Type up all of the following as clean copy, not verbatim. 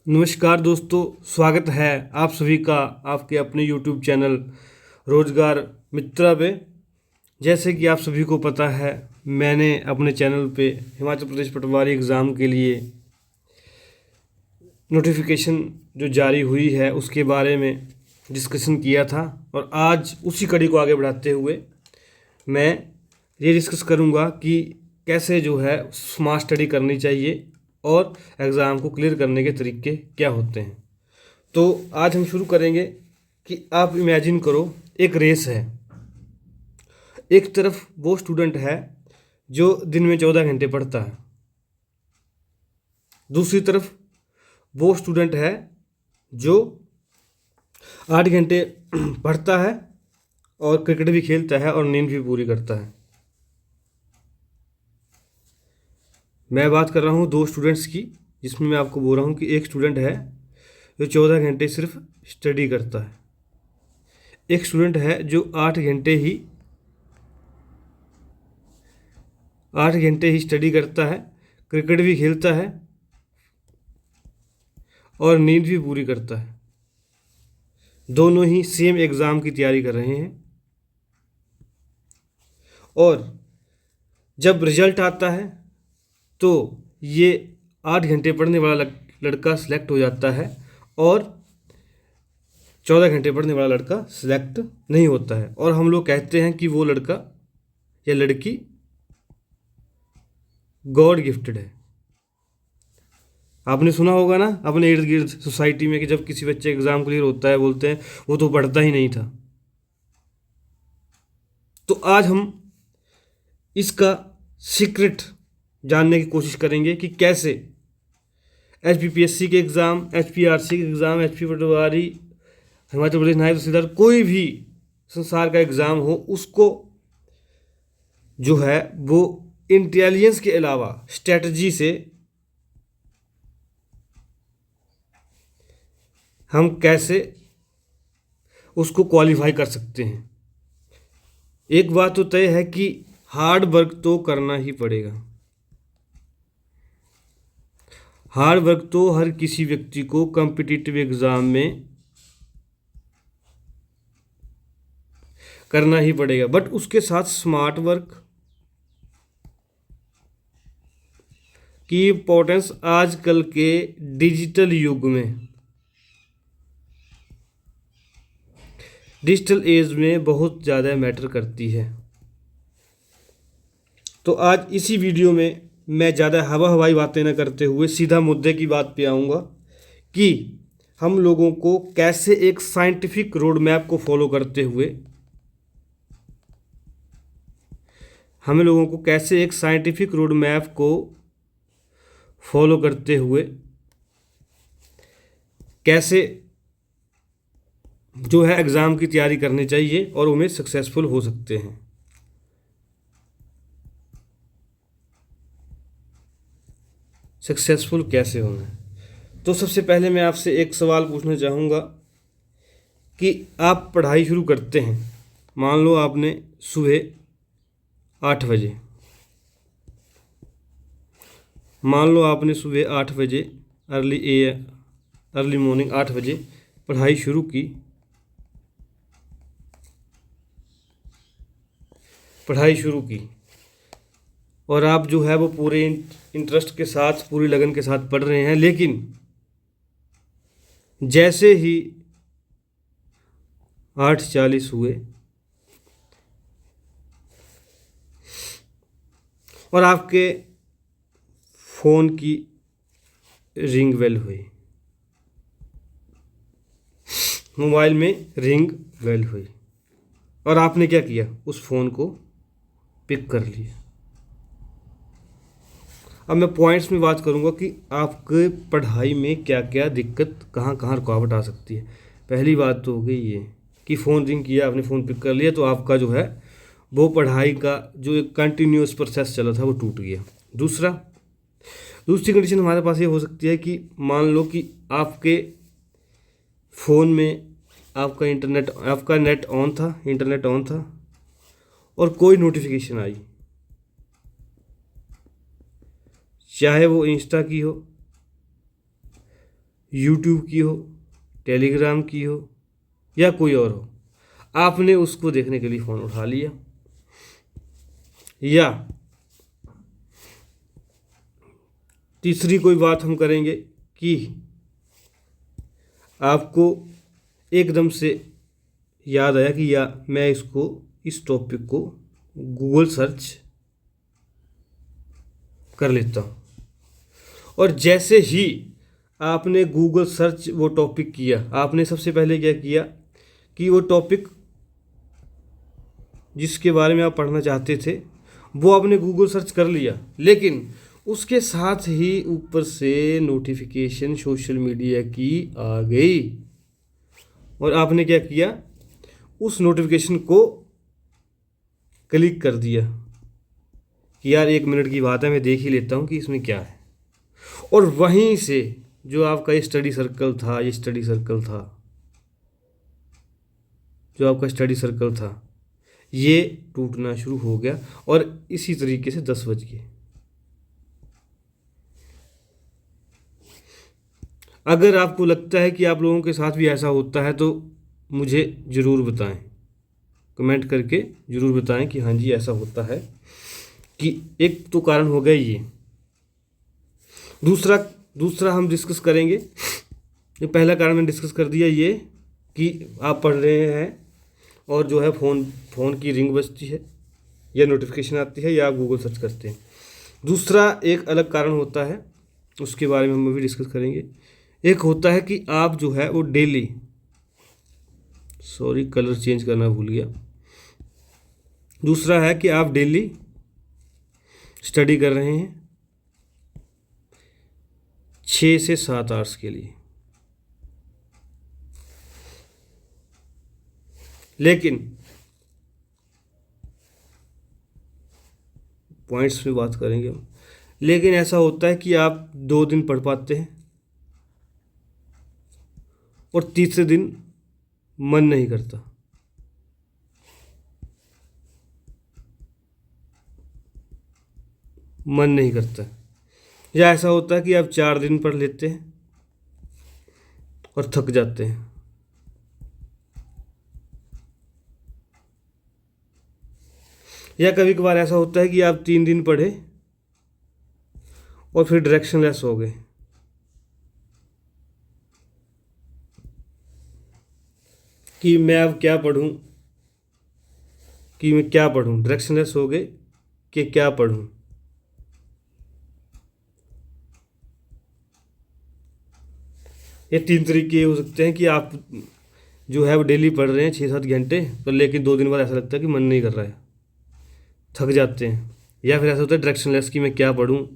नमस्कार दोस्तों, स्वागत है आप सभी का आपके अपने YouTube चैनल रोजगार मित्रा पे। जैसे कि आप सभी को पता है, मैंने अपने चैनल पे हिमाचल प्रदेश पटवारी एग्ज़ाम के लिए नोटिफिकेशन जो जारी हुई है उसके बारे में डिस्कशन किया था। और आज उसी कड़ी को आगे बढ़ाते हुए मैं ये डिस्कस करूँगा कि कैसे जो है स्मार्ट स्टडी करनी चाहिए और एग्ज़ाम को क्लियर करने के तरीके क्या होते हैं। तो आज हम शुरू करेंगे कि आप इमेजिन करो, एक रेस है। एक तरफ वो स्टूडेंट है जो दिन में 14 घंटे पढ़ता है, दूसरी तरफ वो स्टूडेंट है जो 8 घंटे पढ़ता है और क्रिकेट भी खेलता है और नींद भी पूरी करता है। मैं बात कर रहा हूँ दो स्टूडेंट्स की, जिसमें मैं आपको बोल रहा हूँ कि एक स्टूडेंट है जो 14 घंटे सिर्फ स्टडी करता है, एक स्टूडेंट है जो 8 घंटे ही स्टडी करता है, क्रिकेट भी खेलता है और नींद भी पूरी करता है। दोनों ही सेम एग्ज़ाम की तैयारी कर रहे हैं और जब रिजल्ट आता है तो ये 8 घंटे पढ़ने वाला लड़का सिलेक्ट हो जाता है और 14 घंटे पढ़ने वाला लड़का सिलेक्ट नहीं होता है। और हम लोग कहते हैं कि वो लड़का या लड़की गॉड गिफ्टेड है। आपने सुना होगा ना अपने इर्द गिर्द सोसाइटी में कि जब किसी बच्चे एग्ज़ाम क्लियर होता है बोलते हैं वो तो पढ़ता ही नहीं था। तो आज हम इसका सीक्रेट जानने की कोशिश करेंगे कि कैसे HPPSC के एग्ज़ाम, HPRC के एग्ज़ाम, HP पटवारी, हिमाचल प्रदेश नायब तहसीलदार, कोई भी संसार का एग्ज़ाम हो, उसको जो है वो इंटेलिजेंस के अलावा स्ट्रेटजी से हम कैसे उसको क्वालिफाई कर सकते हैं। एक बात तो तय है कि हार्ड वर्क तो करना ही पड़ेगा। हार्ड वर्क तो हर किसी व्यक्ति को कॉम्पिटिटिव एग्ज़ाम में करना ही पड़ेगा, बट उसके साथ स्मार्ट वर्क की इम्पोर्टेंस आजकल के डिजिटल युग में, डिजिटल एज में बहुत ज़्यादा मैटर करती है। तो आज इसी वीडियो में मैं ज़्यादा हवाई बातें न करते हुए सीधा मुद्दे की बात पे आऊँगा कि हम लोगों को कैसे एक साइंटिफिक रोड मैप को फॉलो करते हुए कैसे जो है एग्ज़ाम की तैयारी करनी चाहिए और उनमें सक्सेसफुल हो सकते हैं। सक्सेसफुल कैसे होना है, तो सबसे पहले मैं आपसे एक सवाल पूछना चाहूँगा कि आप पढ़ाई शुरू करते हैं। मान लो आपने सुबह 8 बजे अर्ली मॉर्निंग 8 बजे पढ़ाई शुरू की और आप जो है वो पूरे इंटरेस्ट के साथ, पूरी लगन के साथ पढ़ रहे हैं। लेकिन जैसे ही 8:40 हुए और आपके फ़ोन की रिंग बेल हुई, मोबाइल में रिंग बेल हुई और आपने क्या किया, उस फ़ोन को पिक कर लिया। अब मैं पॉइंट्स में बात करूंगा कि आपके पढ़ाई में क्या क्या दिक्कत, कहाँ कहाँ रुकावट आ सकती है। पहली बात तो हो गई ये कि फ़ोन रिंग किया, आपने फ़ोन पिक कर लिया, तो आपका जो है वो पढ़ाई का जो एक कंटिन्यूस प्रोसेस चला था वो टूट गया। दूसरी कंडीशन हमारे पास ये हो सकती है कि मान लो कि आपके फ़ोन में आपका नेट ऑन था, इंटरनेट ऑन था और कोई नोटिफिकेशन आई, चाहे वो इंस्टा की हो यूट्यूब की हो, टेलीग्राम की हो या कोई और हो, आपने उसको देखने के लिए फ़ोन उठा लिया। या तीसरी कोई बात हम करेंगे कि आपको एकदम से याद आया कि या मैं इस टॉपिक को गूगल सर्च कर लेता हूँ, और जैसे ही आपने गूगल सर्च वो टॉपिक किया, आपने सबसे पहले क्या किया कि वो टॉपिक जिसके बारे में आप पढ़ना चाहते थे वो आपने गूगल सर्च कर लिया, लेकिन उसके साथ ही ऊपर से नोटिफिकेशन सोशल मीडिया की आ गई, और आपने क्या किया, उस नोटिफिकेशन को क्लिक कर दिया कि यार 1 मिनट की बात है, मैं देख ही लेता हूँ कि इसमें क्या है। और वहीं से जो आपका स्टडी सर्कल था, जो आपका स्टडी सर्कल था ये टूटना शुरू हो गया, और इसी तरीके से 10 बज गए। अगर आपको लगता है कि आप लोगों के साथ भी ऐसा होता है तो मुझे ज़रूर बताएं, कमेंट करके ज़रूर बताएं कि हाँ जी ऐसा होता है। कि एक तो कारण हो गया ये। दूसरा हम डिस्कस करेंगे, ये पहला कारण मैंने डिस्कस कर दिया, ये कि आप पढ़ रहे हैं और जो है फ़ोन की रिंग बजती है या नोटिफिकेशन आती है या आप गूगल सर्च करते हैं। दूसरा एक अलग कारण होता है, उसके बारे में हम अभी डिस्कस करेंगे। एक होता है कि आप जो है वो डेली, सॉरी कलर चेंज करना भूल गया। दूसरा है कि आप डेली स्टडी कर रहे हैं 6 से 7 आवर्स के लिए, लेकिन पॉइंट्स में बात करेंगे हम। लेकिन ऐसा होता है कि आप 2 दिन पढ़ पाते हैं और तीसरे दिन मन नहीं करता। मन नहीं करता। या ऐसा होता है कि आप 4 दिन पढ़ लेते हैं और थक जाते हैं। या कभी कभार ऐसा होता है कि आप 3 दिन पढ़े और फिर डायरेक्शनलेस हो गए कि मैं अब क्या पढ़ूं, डायरेक्शनलेस हो गए कि क्या पढ़ूं। ये 3 तरीके हो सकते हैं कि आप जो है वो डेली पढ़ रहे हैं 6-7 घंटे, पर लेकिन 2 दिन बाद ऐसा लगता है कि मन नहीं कर रहा है, थक जाते हैं। या फिर ऐसा होता है डायरेक्शनलेस कि मैं क्या पढूं।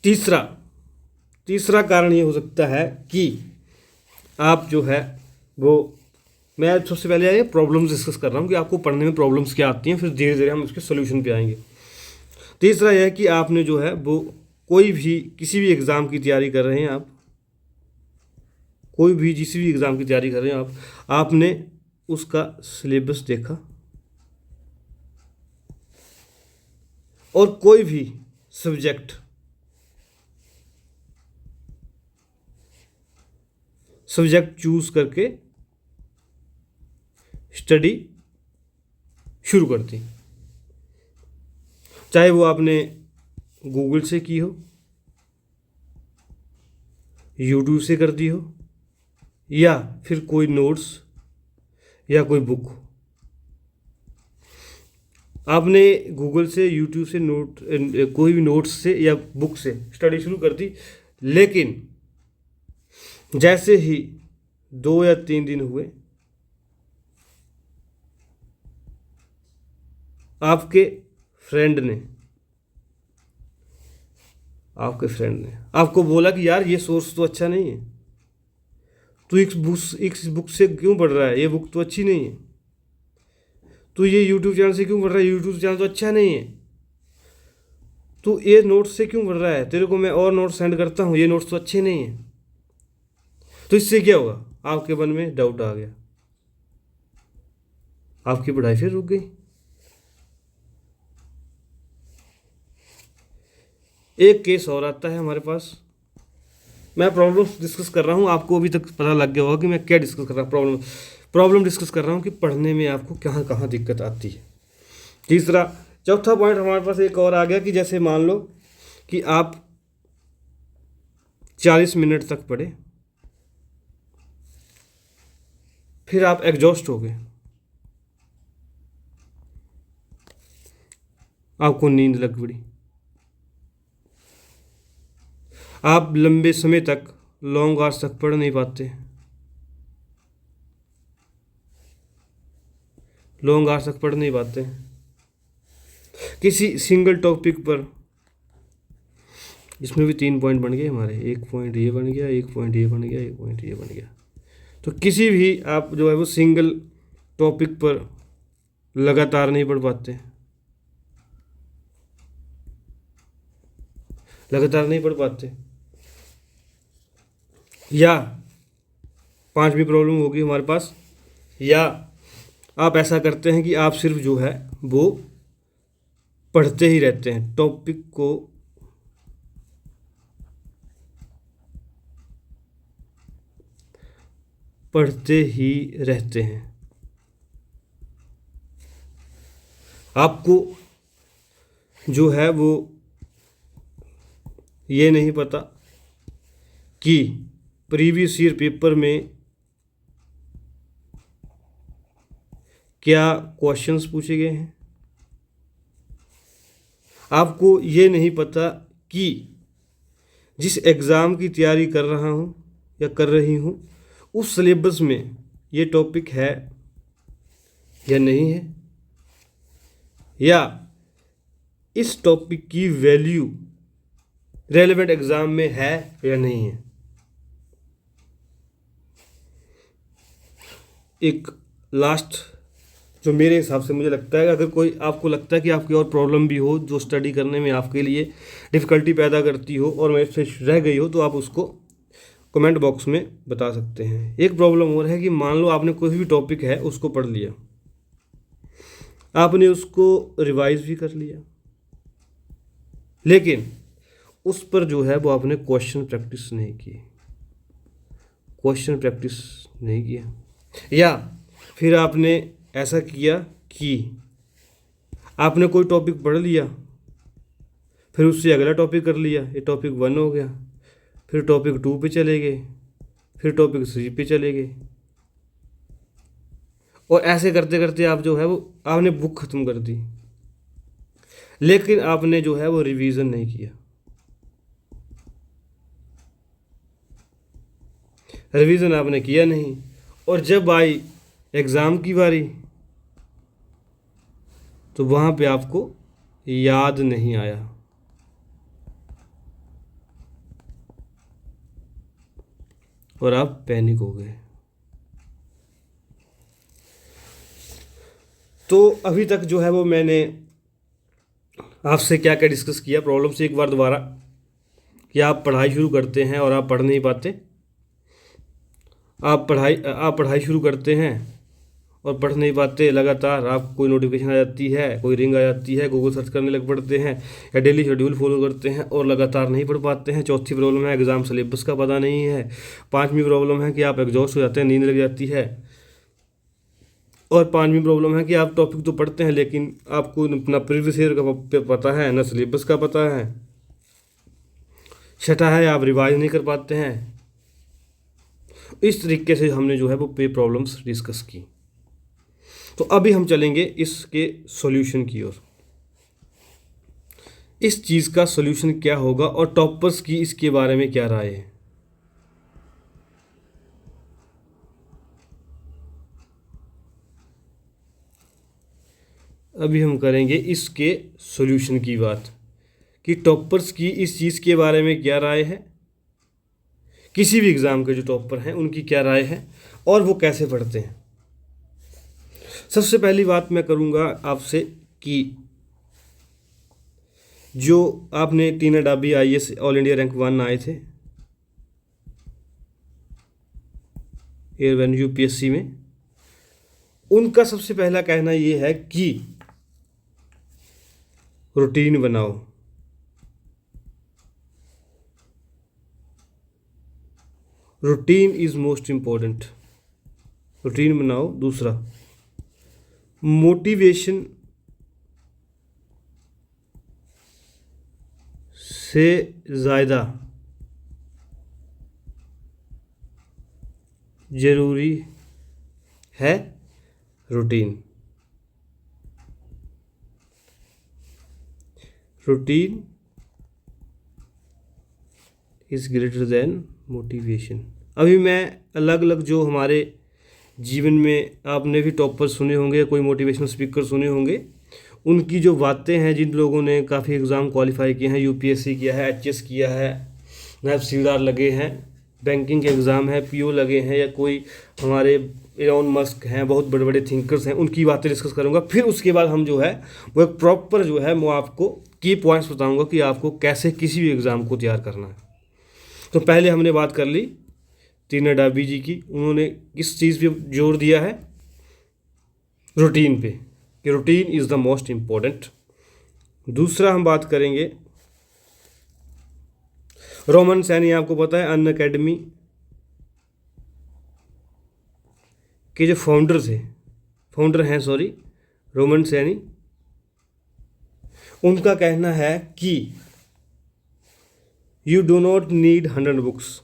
तीसरा कारण ये हो सकता है कि आप जो है वो, मैं सबसे पहले ये प्रॉब्लम्स डिस्कस कर रहा हूँ कि आपको पढ़ने में प्रॉब्लम्स क्या आती हैं, फिर धीरे धीरे हम उसके सोल्यूशन पे आएंगे। तीसरा यह है कि आपने जो है वो कोई भी किसी भी एग्ज़ाम की तैयारी कर रहे हैं आप, कोई भी जिस भी एग्ज़ाम की तैयारी कर रहे हैं आप, आपने उसका सिलेबस देखा और कोई भी सब्जेक्ट चूज करके स्टडी शुरू कर दी, चाहे वो आपने गूगल से की हो, यूट्यूब से कर दी हो, या फिर कोई नोट्स या कोई बुक। आपने गूगल से, यूट्यूब से, कोई भी नोट्स से या बुक से स्टडी शुरू कर दी, लेकिन जैसे ही 2 या 3 दिन हुए, आपके फ्रेंड ने आपको बोला कि यार ये सोर्स तो अच्छा नहीं है, तू इस बुक से क्यों पढ़ रहा है, ये बुक तो अच्छी नहीं है, तू ये यूट्यूब चैनल से क्यों पढ़ रहा है, यूट्यूब चैनल तो अच्छा नहीं है, तू ये नोट्स से क्यों पढ़ रहा है, तेरे को मैं और नोट्स सेंड करता हूँ, ये नोट्स तो अच्छे नहीं हैं। तो इससे क्या होगा, आपके मन में डाउट आ गया, आपकी पढ़ाई फिर रुक गई। एक केस और आता है हमारे पास मैं प्रॉब्लम्स डिस्कस कर रहा हूँ, आपको अभी तक पता लग गया होगा कि मैं क्या डिस्कस कर रहा हूँ। प्रॉब्लम डिस्कस कर रहा हूँ कि पढ़ने में आपको कहाँ कहाँ दिक्कत आती है। तीसरा, चौथा पॉइंट हमारे पास एक और आ गया कि जैसे मान लो कि आप 40 मिनट तक पढ़े, फिर आप एग्जॉस्ट हो गए, आपको नींद लग पड़ी, आप लंबे समय तक लॉन्ग आवर्स तक पढ़ नहीं पाते, लॉन्ग आवर्स तक पढ़ नहीं पाते किसी सिंगल टॉपिक पर। इसमें भी 3 पॉइंट बन गए हमारे, एक पॉइंट ये बन गया, एक पॉइंट ये बन गया, एक पॉइंट ये बन गया। तो किसी भी आप जो है वो सिंगल टॉपिक पर लगातार नहीं पढ़ पाते, लगातार नहीं पढ़ पाते। या पांचवी प्रॉब्लम होगी हमारे पास, या आप ऐसा करते हैं कि आप सिर्फ जो है वो पढ़ते ही रहते हैं, टॉपिक को पढ़ते ही रहते हैं। आपको जो है वो ये नहीं पता कि प्रीवियस ईयर पेपर में क्या क्वेश्चंस पूछे गए हैं, आपको ये नहीं पता कि जिस एग्ज़ाम की तैयारी कर रहा हूँ या कर रही हूँ उस सिलेबस में ये टॉपिक है या नहीं है, या इस टॉपिक की वैल्यू रेलेवेंट एग्ज़ाम में है या नहीं है। एक लास्ट जो मेरे हिसाब से मुझे लगता है, अगर कोई आपको लगता है कि आपकी और प्रॉब्लम भी हो जो स्टडी करने में आपके लिए डिफ़िकल्टी पैदा करती हो और मेरे से रह गई हो, तो आप उसको कमेंट बॉक्स में बता सकते हैं। एक प्रॉब्लम और है कि मान लो आपने कोई भी टॉपिक है उसको पढ़ लिया, आपने उसको रिवाइज भी कर लिया, लेकिन उस पर जो है वो आपने क्वेश्चन प्रैक्टिस नहीं की, क्वेश्चन प्रैक्टिस नहीं किया। या फिर आपने ऐसा किया कि आपने कोई टॉपिक पढ़ लिया, फिर उससे अगला टॉपिक कर लिया, ये टॉपिक 1 हो गया, फिर टॉपिक 2 पे चले गए, फिर टॉपिक 3 पे चले गए, और ऐसे करते करते आप जो है वो आपने बुक ख़त्म कर दी, लेकिन आपने जो है वो रिवीजन नहीं किया। रिवीजन आपने किया नहीं, और जब आई एग्ज़ाम की बारी तो वहाँ पे आपको याद नहीं आया, और आप पैनिक हो गए। तो अभी तक जो है वो मैंने आपसे क्या क्या डिस्कस किया प्रॉब्लम से, एक बार दोबारा, कि आप पढ़ाई शुरू करते हैं और आप पढ़ नहीं पाते, आप पढ़ाई शुरू करते हैं और पढ़ नहीं पाते, लगातार आप कोई नोटिफिकेशन आ जाती है, कोई रिंग आ जाती है, गूगल सर्च करने लग पड़ते हैं, या डेली शेड्यूल फॉलो करते हैं और लगातार नहीं पढ़ पाते हैं। चौथी प्रॉब्लम है एग्ज़ाम सिलेबस का पता नहीं है। पांचवी प्रॉब्लम है कि आप एग्जॉस्ट हो जाते हैं, नींद लग जाती है। और पांचवी प्रॉब्लम है कि आप टॉपिक तो पढ़ते हैं लेकिन आपको अपना प्रीवियस ईयर का पता है, ना सिलेबस का पता है। छठा है आप रिवाइज नहीं कर पाते हैं। इस तरीके से हमने जो है वो पे प्रॉब्लम्स डिस्कस की। तो अभी हम चलेंगे इसके सॉल्यूशन की ओर। इस चीज़ का सॉल्यूशन क्या होगा और टॉपर्स की इसके बारे में क्या राय है। अभी हम करेंगे इसके सॉल्यूशन की बात, कि टॉपर्स की इस चीज़ के बारे में क्या राय है, किसी भी एग्ज़ाम के जो टॉपर हैं उनकी क्या राय है और वो कैसे पढ़ते हैं। सबसे पहली बात मैं करूंगा आपसे कि जो आपने टीना डाबी आईएएस ऑल इंडिया रैंक 1 आए थे एयर यूपीएससी में, उनका सबसे पहला कहना ये है कि रूटीन बनाओ। Routine is most important, routine बनाओ। दूसरा, मोटिवेशन से ज़्यादा ज़रूरी है routine. Routine is greater than motivation. अभी मैं अलग अलग जो हमारे जीवन में आपने भी टॉपर सुने होंगे या कोई मोटिवेशनल स्पीकर सुने होंगे, उनकी जो बातें हैं, जिन लोगों ने काफ़ी एग्ज़ाम क्वालिफाई किए हैं, यूपीएससी किया है, एचएस किया है, तहसीलदार लगे हैं, बैंकिंग के एग्ज़ाम है, पीओ लगे हैं, या कोई हमारे एलोन मस्क हैं, बहुत बड़े बड़े थिंकर्स हैं, उनकी बातें डिस्कस करूंगा। फिर उसके बाद हम जो है वो एक प्रॉपर जो है वो आपको की पॉइंट्स बताऊंगा कि आपको कैसे किसी भी एग्ज़ाम को तैयार करना है। तो पहले हमने बात कर ली टीना डाबी जी की। उन्होंने किस चीज़ पे जोर दिया है? रूटीन पे, कि routine is the most important. दूसरा हम बात करेंगे रोमन सैनी। आपको पता है अन अकेडमी के जो फाउंडर हैं रोमन सैनी, उनका कहना है कि you do not need 100 books.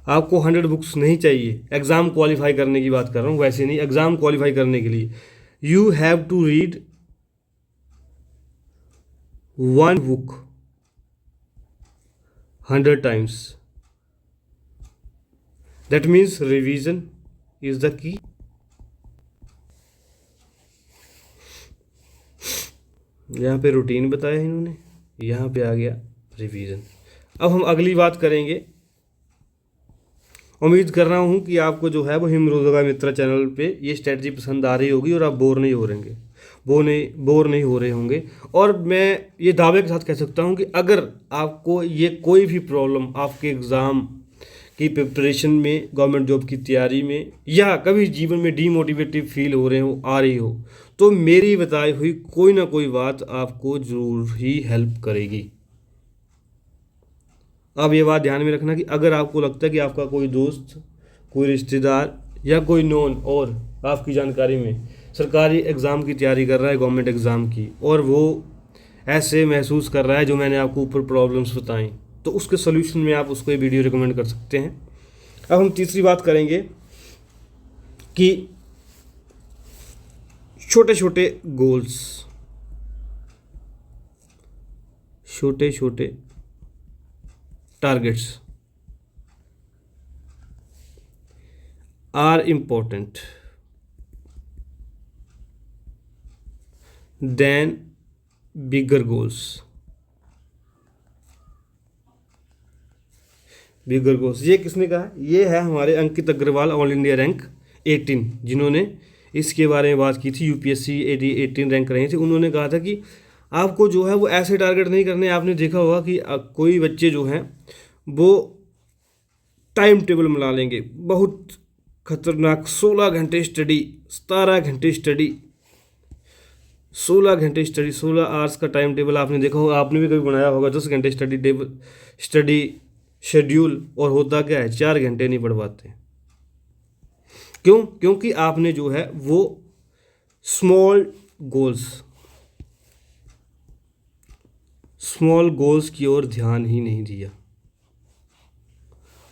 आपको 100 बुक्स नहीं चाहिए। एग्ज़ाम क्वालिफाई करने की बात कर रहा हूँ, वैसे नहीं, एग्ज़ाम क्वालिफाई करने के लिए you have to read 1 book 100 times. That means revision is the key. यहाँ पे रूटीन बताया इन्होंने, यहाँ पे आ गया रिवीजन। अब हम अगली बात करेंगे। उम्मीद कर रहा हूँ कि आपको जो है वो हिमरोजगा मित्रा चैनल पे ये स्ट्रेटजी पसंद आ रही होगी और आप बोर नहीं हो रहे होंगे। और मैं ये दावे के साथ कह सकता हूँ कि अगर आपको ये कोई भी प्रॉब्लम आपके एग्ज़ाम की प्रिपरेशन में, गवर्नमेंट जॉब की तैयारी में, या कभी जीवन में डीमोटिवेटिव फील हो रही हो, तो मेरी बताई हुई कोई ना कोई बात आपको ज़रूर ही हेल्प करेगी। अब ये बात ध्यान में रखना कि अगर आपको लगता है कि आपका कोई दोस्त, कोई रिश्तेदार या कोई नॉन और आपकी जानकारी में सरकारी एग्ज़ाम की तैयारी कर रहा है, गवर्नमेंट एग्ज़ाम की, और वो ऐसे महसूस कर रहा है जो मैंने आपको ऊपर प्रॉब्लम्स बताई, तो उसके सोल्यूशन में आप उसको ये वीडियो रिकमेंड कर सकते हैं। अब हम तीसरी बात करेंगे कि छोटे छोटे गोल्स, छोटे छोटे targets are important than bigger goals. Bigger goals ये किसने कहा? ये है हमारे Ankit Agarwal, all India rank 18, जिन्होंने इसके बारे में बात की थी। यूपीएससी 18 रैंक रहे थे। उन्होंने कहा था कि आपको जो है वो ऐसे टारगेट नहीं करने। आपने देखा होगा कि कोई बच्चे जो हैं वो टाइम टेबल बना लेंगे, बहुत खतरनाक, 16 घंटे स्टडी, 17 घंटे स्टडी, 16 घंटे स्टडी, 16 आवर्स का टाइम टेबल आपने देखा होगा, आपने भी कभी बनाया होगा 10 घंटे स्टडी शेड्यूल, और होता क्या है 4 घंटे नहीं पढ़ पाते। क्यों? क्योंकि आपने जो है वो स्मॉल गोल्स की ओर ध्यान ही नहीं दिया।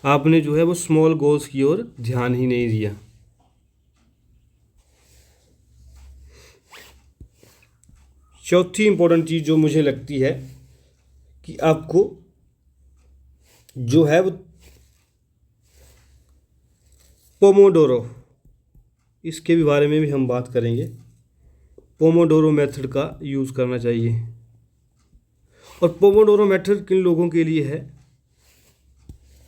आपने जो है वो स्मॉल गोल्स की ओर ध्यान ही नहीं दिया। चौथी इंपॉर्टेंट चीज़ जो मुझे लगती है कि आपको जो है वो पोमोडोरो, इसके भी बारे में भी हम बात करेंगे। पोमोडोरो मेथड का यूज़ करना चाहिए। और पोमोडोरो मेथड किन लोगों के लिए है?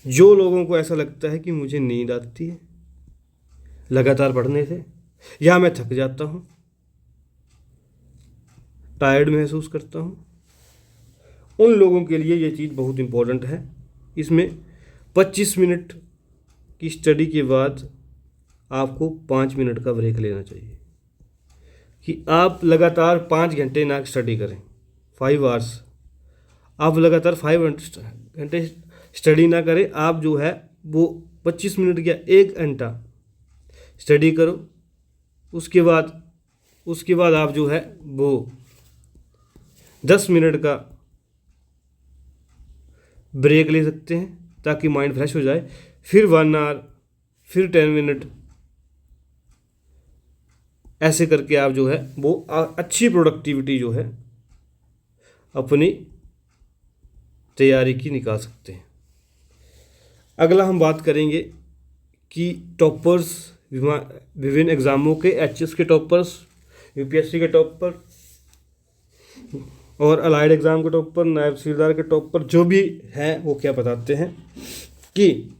जो लोगों को ऐसा लगता है कि मुझे नींद आती है लगातार पढ़ने से, या मैं थक जाता हूँ, टायर्ड महसूस करता हूँ, उन लोगों के लिए ये चीज़ बहुत इम्पोर्टेंट है। इसमें 25 मिनट की स्टडी के बाद आपको 5 मिनट का ब्रेक लेना चाहिए, कि आप लगातार 5 घंटे ना स्टडी करें, 5 आवर्स। आप लगातार 5 घंटे स्टडी ना करें, आप जो है वो 25 मिनट या 1 घंटा स्टडी करो। उसके बाद आप जो है वो 10 मिनट का ब्रेक ले सकते हैं ताकि माइंड फ्रेश हो जाए। फिर 1 आवर, फिर 10 मिनट, ऐसे करके आप जो है वो अच्छी प्रोडक्टिविटी जो है अपनी तैयारी की निकाल सकते हैं। अगला हम बात करेंगे कि टॉपर्स, विभिन्न एग्ज़ामों के, एचएस के टॉपर्स, यूपीएससी के टॉपर और अलाइड एग्ज़ाम के टॉपर, नायब तहसीलदार के टॉपर जो भी हैं वो क्या बताते हैं कि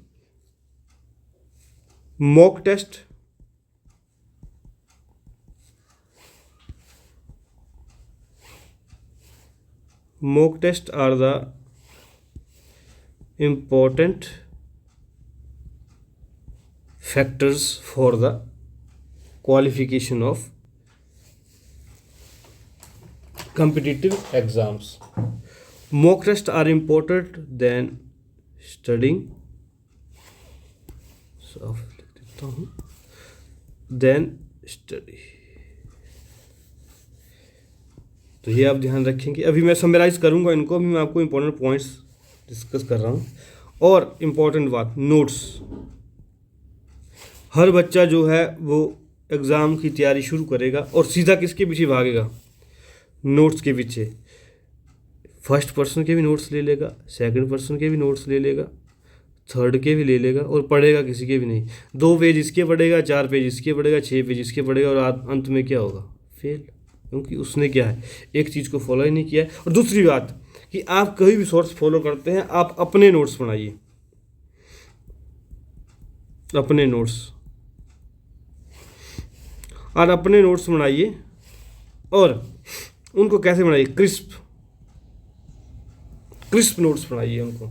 mock test are the important factors for the qualification of competitive exams. Mock tests are important than studying. So then study. तो ये आप ध्यान रखेंगे। अभी मैं समराइज करूँगा इनको, अभी मैं आपको इम्पोर्टेंट पॉइंट्स डिस्कस कर रहा हूँ। और इम्पोर्टेंट बात, नोट्स। हर बच्चा जो है वो एग्ज़ाम की तैयारी शुरू करेगा और सीधा किसके पीछे भागेगा? नोट्स के पीछे। फर्स्ट पर्सन के भी नोट्स ले लेगा, सेकंड पर्सन के भी नोट्स ले लेगा, थर्ड के भी ले लेगा और पढ़ेगा किसी के भी नहीं। 2 पेज इसके पढ़ेगा, 4 पेज इसके पढ़ेगा, 6 पेज इसके पढ़ेगा और अंत में क्या होगा? फेल। क्योंकि उसने क्या है, एक चीज़ को फॉलो ही नहीं किया है। और दूसरी बात कि आप कहीं भी सोर्स फॉलो करते हैं, आप अपने नोट्स बनाइए, अपने नोट्स, और अपने नोट्स बनाइए। और उनको कैसे बनाइए? क्रिस्प नोट्स बनाइए उनको।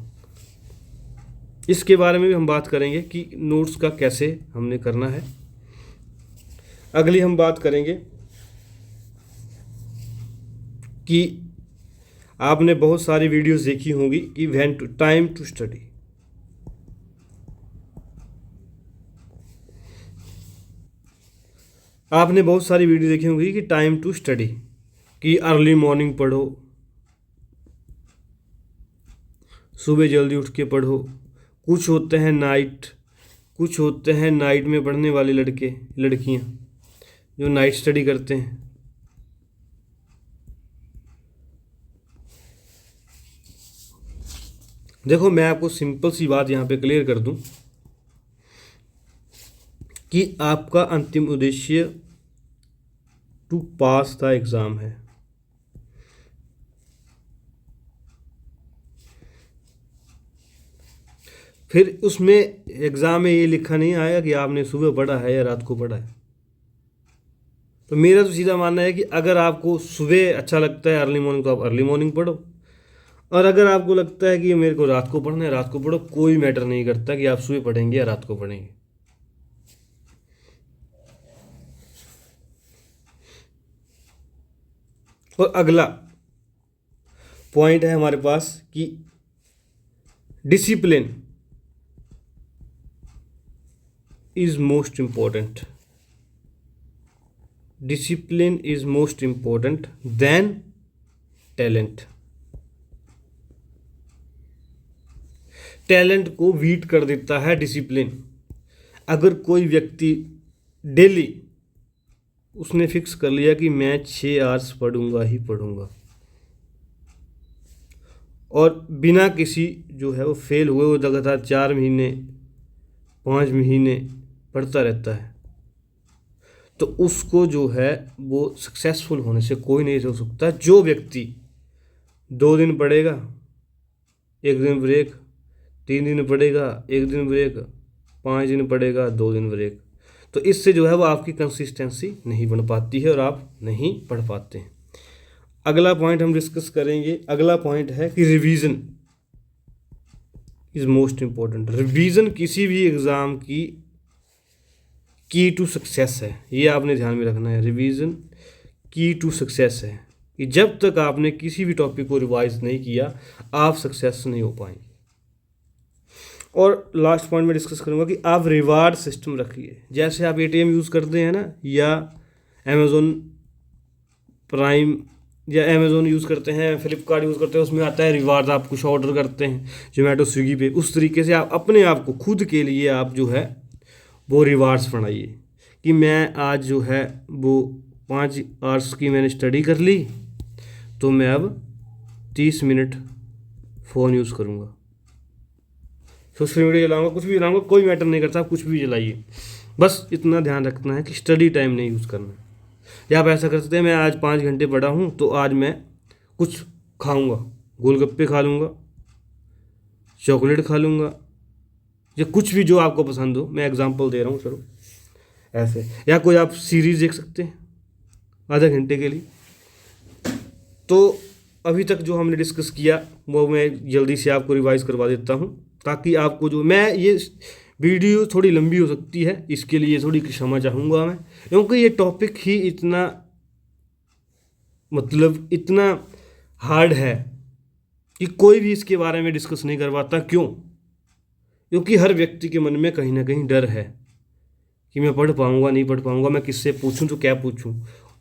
इसके बारे में भी हम बात करेंगे कि नोट्स का कैसे हमने करना है। अगली हम बात करेंगे कि आपने बहुत सारी वीडियोस देखी होंगी कि टाइम टू स्टडी। आपने बहुत सारी वीडियो देखी होंगी कि टाइम टू स्टडी, कि अर्ली मॉर्निंग पढ़ो, सुबह जल्दी उठ के पढ़ो। कुछ होते हैं नाइट में पढ़ने वाले लड़के लड़कियां जो नाइट स्टडी करते हैं। देखो, मैं आपको सिंपल सी बात यहाँ पे क्लियर कर दूं कि आपका अंतिम उद्देश्य टू पास द एग्ज़ाम है। फिर उसमें एग्ज़ाम में ये लिखा नहीं आएगा कि आपने सुबह पढ़ा है या रात को पढ़ा है। तो मेरा तो सीधा मानना है कि अगर आपको सुबह अच्छा लगता है, अर्ली मॉर्निंग, तो आप अर्ली मॉर्निंग पढ़ो। और अगर आपको लगता है कि मेरे को रात को पढ़ना है, रात को पढ़ो। कोई मैटर नहीं करता कि आप सुबह पढ़ेंगे या रात को पढ़ेंगे। और अगला पॉइंट है हमारे पास कि discipline is most important. Discipline is most important then talent. Talent को वीट कर देता है डिसिप्लिन। अगर कोई व्यक्ति डेली उसने फिक्स कर लिया कि मैं 6 आवर्स पढ़ूंगा ही पढ़ूंगा, और बिना किसी जो है वो फेल हुए वो लगातार 4 महीने 5 महीने पढ़ता रहता है, तो उसको जो है वो सक्सेसफुल होने से कोई नहीं रोक सकता। जो व्यक्ति 2 दिन पढ़ेगा, 1 दिन ब्रेक, 3 दिन पढ़ेगा, 1 दिन ब्रेक, 5 दिन पढ़ेगा, 2 दिन ब्रेक, तो इससे जो है वो आपकी कंसिस्टेंसी नहीं बन पाती है और आप नहीं पढ़ पाते हैं। अगला पॉइंट हम डिस्कस करेंगे। अगला पॉइंट है कि revision is most important. Revision किसी भी एग्ज़ाम की टू सक्सेस है, ये आपने ध्यान में रखना है। रिवीजन की टू सक्सेस है। कि जब तक आपने किसी भी टॉपिक को रिवाइज नहीं किया आप सक्सेस नहीं हो पाएंगे। और लास्ट पॉइंट में डिस्कस करूँगा कि आप रिवार्ड सिस्टम रखिए। जैसे आप एटीएम यूज़ करते हैं ना, या अमेज़ोन प्राइम या अमेज़ोन यूज़ करते हैं, फ्लिपकार्ट यूज़ करते हैं, उसमें आता है रिवार्ड, आप कुछ ऑर्डर करते हैं जोमेटो स्विगी पे, उस तरीके से आप अपने आप को खुद के लिए आप जो है वो रिवार्ड्स बनाइए कि मैं आज जो है वो 5 आवर्स की मैंने स्टडी कर ली, तो मैं अब 30 मिनट फ़ोन यूज़ करूँगा, सोशल मीडिया चलाऊँगा, कुछ भी चलाऊँगा, कोई मैटर नहीं करता, आप कुछ भी चलाइए, बस इतना ध्यान रखना है कि स्टडी टाइम नहीं यूज़ करना है। या आप ऐसा कर सकते हैं, मैं आज 5 घंटे पढ़ा हूँ तो आज मैं कुछ खाऊँगा, गोलगप्पे खा लूँगा, चॉकलेट खा लूँगा, या कुछ भी जो आपको पसंद हो, मैं एग्जांपल दे रहा हूँ चलो ऐसे। या कोई आप सीरीज़ देख सकते हैं आधा घंटे के लिए। तो अभी तक जो हमने डिस्कस किया वो मैं जल्दी से आपको रिवाइज़ करवा देता हूँ, ताकि आपको जो मैं ये वीडियो थोड़ी लंबी हो सकती है, इसके लिए थोड़ी क्षमा चाहूँगा मैं, क्योंकि ये टॉपिक ही इतना मतलब इतना हार्ड है कि कोई भी इसके बारे में डिस्कस नहीं कर पाता। क्यों? क्योंकि हर व्यक्ति के मन में कहीं ना कहीं डर है कि मैं पढ़ पाऊँगा नहीं पढ़ पाऊँगा, मैं किससे पूछूं तो क्या पूछूं,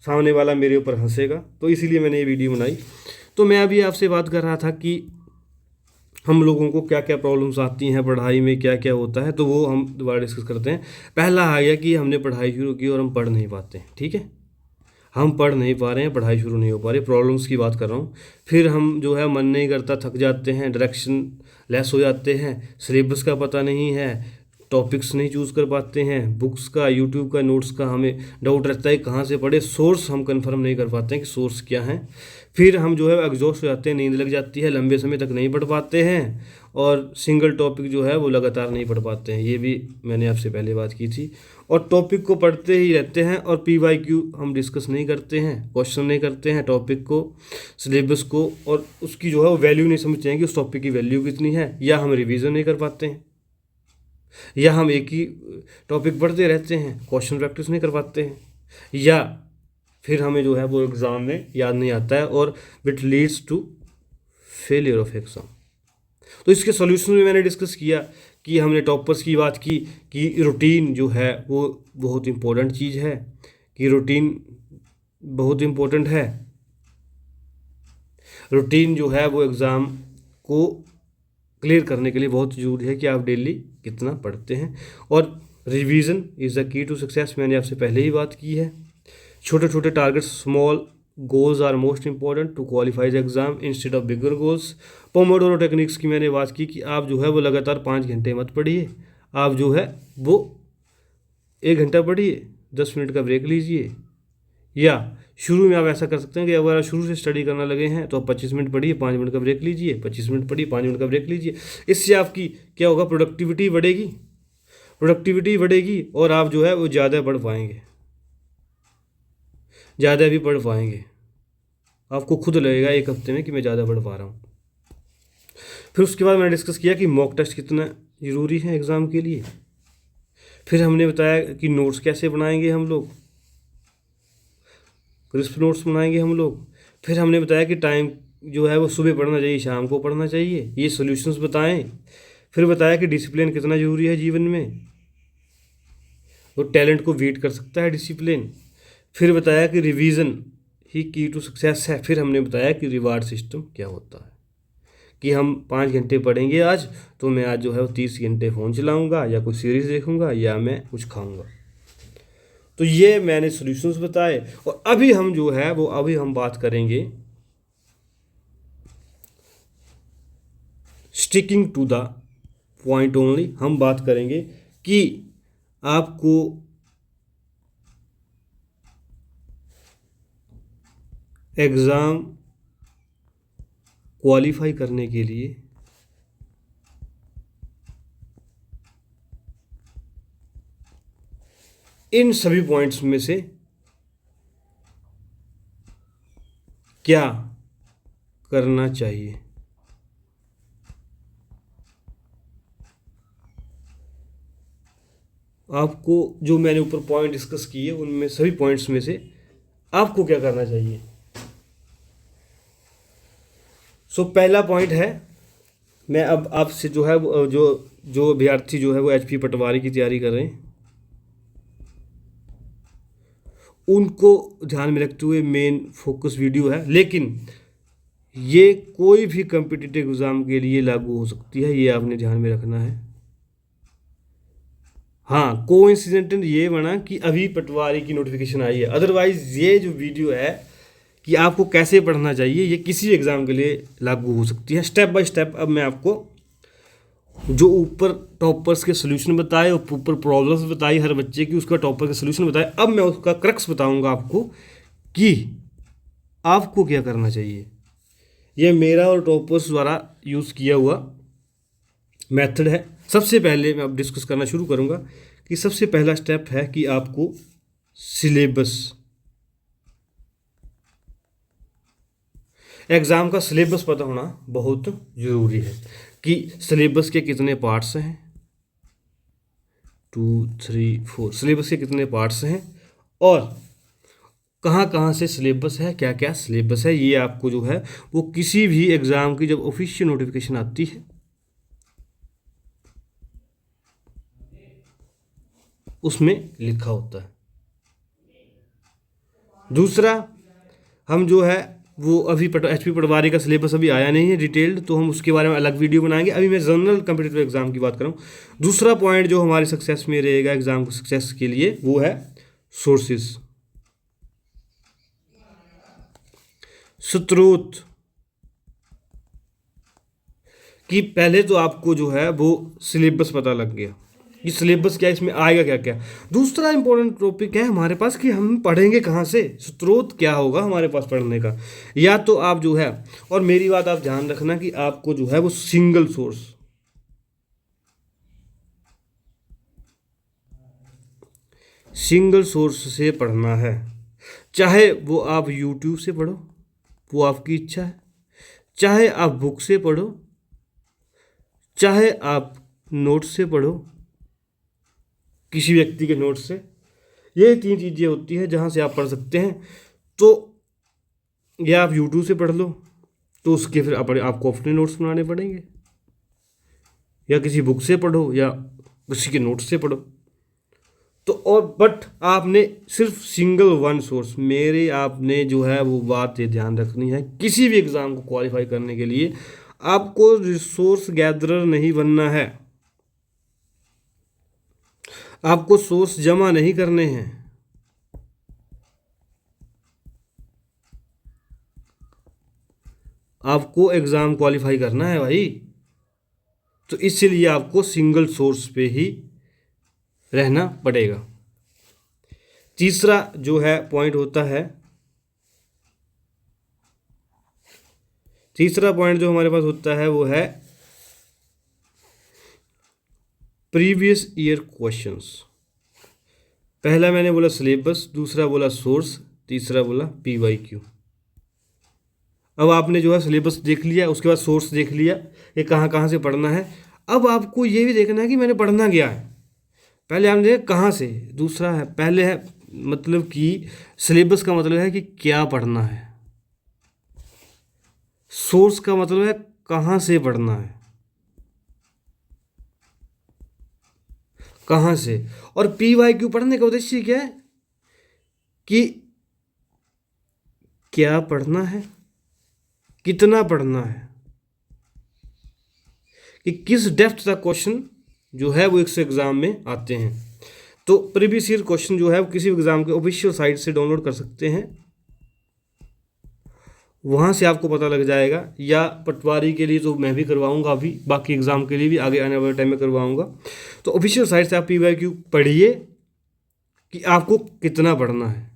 सामने वाला मेरे ऊपर हंसेगा। तो इसीलिए मैंने ये वीडियो बनाई। तो मैं अभी आपसे बात कर रहा था कि हम लोगों को क्या क्या प्रॉब्लम्स आती हैं पढ़ाई में, क्या क्या होता है, तो वो हम दोबारा डिस्कस करते हैं। पहला आ गया कि हमने पढ़ाई शुरू की और हम पढ़ नहीं पाते हैं, ठीक है, हम पढ़ नहीं पा रहे हैं, पढ़ाई शुरू नहीं हो पा रही, प्रॉब्लम्स की बात कर रहा हूँ। फिर हम जो है मन नहीं करता, थक जाते हैं, डायरेक्शन लेस हो जाते हैं, सिलेबस का पता नहीं है, टॉपिक्स नहीं चूज़ कर पाते हैं, बुक्स का, यूट्यूब का, नोट्स का हमें डाउट रहता है कहाँ से पढ़े, सोर्स हम कंफर्म नहीं कर पाते हैं कि सोर्स क्या है। फिर हम जो है एग्जॉस्ट हो जाते हैं, नींद लग जाती है, लंबे समय तक नहीं पढ़ पाते हैं, और सिंगल टॉपिक जो है वो लगातार नहीं पढ़ पाते हैं। ये भी मैंने आपसे पहले बात की थी। और टॉपिक को पढ़ते ही रहते हैं और PYQ हम डिस्कस नहीं करते हैं, क्वेश्चन नहीं करते हैं, टॉपिक को, सिलेबस को, और उसकी जो है वो वैल्यू नहीं समझते हैं कि उस टॉपिक की वैल्यू कितनी है, या हम रिवीजन नहीं कर पाते हैं, या हम एक ही टॉपिक पढ़ते रहते हैं, क्वेश्चन प्रैक्टिस नहीं कर पाते हैं, या फिर हमें जो है वो एग्ज़ाम में याद नहीं आता है, और it leads to failure of exam. तो इसके सॉल्यूशन में मैंने डिस्कस किया कि हमने टॉपर्स की बात की कि रूटीन जो है वो बहुत इम्पोर्टेंट चीज़ है, कि रूटीन बहुत इम्पोर्टेंट है। रूटीन जो है वो एग्ज़ाम को क्लियर करने के लिए बहुत ज़रूरी है कि आप डेली कितना पढ़ते हैं। और revision is the key to success, मैंने आपसे पहले ही बात की है। छोटे छोटे targets, small goals are most important to qualify the exam instead of bigger goals. Pomodoro techniques की मैंने बात की कि आप जो है वो लगातार 5 घंटे मत पढ़िए, आप जो है वो 1 घंटा पढ़िए, 10 मिनट का ब्रेक लीजिए। या शुरू में आप ऐसा कर सकते हैं कि अगर आप शुरू से स्टडी करना लगे हैं तो आप 25 मिनट पढ़िए, 5 मिनट का ब्रेक लीजिए, 25 मिनट पढ़िए, 5 मिनट का ब्रेक लीजिए। इससे आपकी क्या होगा, प्रोडक्टिविटी बढ़ेगी, प्रोडक्टिविटी बढ़ेगी, और आप जो है वो ज़्यादा पढ़ पाएंगे, ज़्यादा भी पढ़ पाएंगे। आपको खुद लगेगा एक हफ्ते में कि मैं ज़्यादा पढ़ पा रहा हूँ। फिर उसके बाद मैंने डिस्कस किया कि मॉक टेस्ट कितना ज़रूरी है एग्ज़ाम के लिए। फिर हमने बताया कि नोट्स कैसे बनाएंगे हम लोग, क्रिस्प नोट्स बनाएंगे हम लोग। फिर हमने बताया कि टाइम जो है वो सुबह पढ़ना चाहिए, शाम को पढ़ना चाहिए, ये सॉल्यूशंस बताएं। फिर बताया कि डिसिप्लिन कितना ज़रूरी है जीवन में, तो टैलेंट को बीट कर सकता है डिसिप्लिन। फिर बताया कि रिवीजन ही की टू सक्सेस है। फिर हमने बताया कि रिवार्ड सिस्टम क्या होता है, कि हम 5 घंटे पढ़ेंगे आज, तो मैं आज जो है वो 30 घंटे फ़ोन चलाऊँगा, या कोई सीरीज़ देखूँगा, या मैं कुछ खाऊँगा। तो ये मैंने सॉल्यूशंस बताए। और अभी हम जो है वो अभी हम बात करेंगे sticking to the point only. हम बात करेंगे कि आपको एग्ज़ाम क्वालिफाई करने के लिए इन सभी पॉइंट्स में से क्या करना चाहिए। आपको जो मैंने ऊपर पॉइंट डिस्कस किए उनमें सभी पॉइंट्स में से आपको क्या करना चाहिए। सो पहला पॉइंट है, मैं अब आपसे जो है जो जो अभ्यर्थी जो है वो HP पटवारी की तैयारी कर रहे हैं उनको ध्यान में रखते हुए मेन फोकस वीडियो है, लेकिन ये कोई भी कम्पिटिटिव एग्ज़ाम के लिए लागू हो सकती है, ये आपने ध्यान में रखना है। हाँ, कोइंसिडेंटल ये बना कि अभी पटवारी की नोटिफिकेशन आई है, अदरवाइज ये जो वीडियो है कि आपको कैसे पढ़ना चाहिए ये किसी एग्ज़ाम के लिए लागू हो सकती है। स्टेप बाय स्टेप अब मैं आपको जो ऊपर टॉपर्स के सोल्यूशन बताए, ऊपर प्रॉब्लम्स बताई हर बच्चे की, उसका टॉपर के सोल्यूशन बताए, अब मैं उसका क्रक्स बताऊंगा आपको कि आपको क्या करना चाहिए। ये मेरा और टॉपर्स द्वारा यूज़ किया हुआ मेथड है। सबसे पहले मैं अब डिस्कस करना शुरू करूंगा कि सबसे पहला स्टेप है कि आपको सिलेबस, एग्ज़ाम का सिलेबस पता होना बहुत ज़रूरी है कि सिलेबस के कितने पार्ट्स हैं, 2 3 4 सिलेबस के कितने पार्ट्स हैं और कहाँ कहाँ से सिलेबस है, क्या क्या सिलेबस है, ये आपको जो है वो किसी भी एग्ज़ाम की जब ऑफिशियल नोटिफिकेशन आती है उसमें लिखा होता है। दूसरा, हम जो है वो अभी HP पटवारी का सिलेबस अभी आया नहीं है डिटेल्ड, तो हम उसके बारे में अलग वीडियो बनाएंगे। अभी मैं जनरल कम्पिटिटिव एग्जाम की बात कर रहा हूँ। दूसरा पॉइंट जो हमारी सक्सेस में रहेगा एग्जाम को सक्सेस के लिए वो है सोर्सेस, स्रोत। कि पहले तो आपको जो है वो सिलेबस पता लग गया कि सिलेबस क्या, इसमें आएगा क्या क्या। दूसरा इंपॉर्टेंट टॉपिक है हमारे पास कि हम पढ़ेंगे कहाँ से, स्रोत क्या होगा हमारे पास पढ़ने का। या तो आप जो है, और मेरी बात आप ध्यान रखना कि आपको जो है वो सिंगल सोर्स से पढ़ना है, चाहे वो आप यूट्यूब से पढ़ो, वो आपकी इच्छा है, चाहे आप बुक से पढ़ो, चाहे आप नोट से पढ़ो, किसी व्यक्ति के नोट से। ये 3 चीज़ें होती है जहाँ से आप पढ़ सकते हैं। तो या आप यूट्यूब से पढ़ लो, तो उसके फिर आपको अपने नोट्स बनाने पड़ेंगे, या किसी बुक से पढ़ो या किसी के नोट्स से पढ़ो। तो और बट आपने सिर्फ सिंगल वन सोर्स, मेरे आपने जो है वो बात ये ध्यान रखनी है, किसी भी एग्ज़ाम को क्वालिफाई करने के लिए आपको रिसोर्स गैदरर नहीं बनना है, आपको सोर्स जमा नहीं करने हैं, आपको एग्ज़ाम क्वालिफाई करना है भाई। तो इसलिए आपको सिंगल सोर्स पे ही रहना पड़ेगा। तीसरा जो है पॉइंट होता है, तीसरा पॉइंट जो हमारे पास होता है वो है प्रीवियस ईयर क्वेश्चंस। पहला मैंने बोला सिलेबस, दूसरा बोला सोर्स, तीसरा बोला PYQ। अब आपने जो है सिलेबस देख लिया, उसके बाद सोर्स देख लिया, ये कहाँ कहाँ से पढ़ना है। अब आपको ये भी देखना है कि मैंने पढ़ना क्या है। पहले आपने देखा कहाँ से, दूसरा है पहले है मतलब कि सिलेबस का मतलब है कि क्या पढ़ना है, सोर्स का मतलब है कहाँ से पढ़ना है, कहाँ से। और PYQ पढ़ने का उद्देश्य क्या है कि क्या पढ़ना है, कितना पढ़ना है, कि किस डेप्थ तक क्वेश्चन जो है वो इस एग्ज़ाम में आते हैं। तो प्रीवियस ईयर क्वेश्चन जो है वो किसी एग्ज़ाम के ऑफिशियल साइट से डाउनलोड कर सकते हैं, वहाँ से आपको पता लग जाएगा। या पटवारी के लिए तो मैं भी करवाऊँगा, अभी बाकी एग्ज़ाम के लिए भी आगे आने वाले टाइम में करवाऊँगा। तो ऑफिशियल साइट से आप PYQ पढ़िए कि आपको कितना पढ़ना है।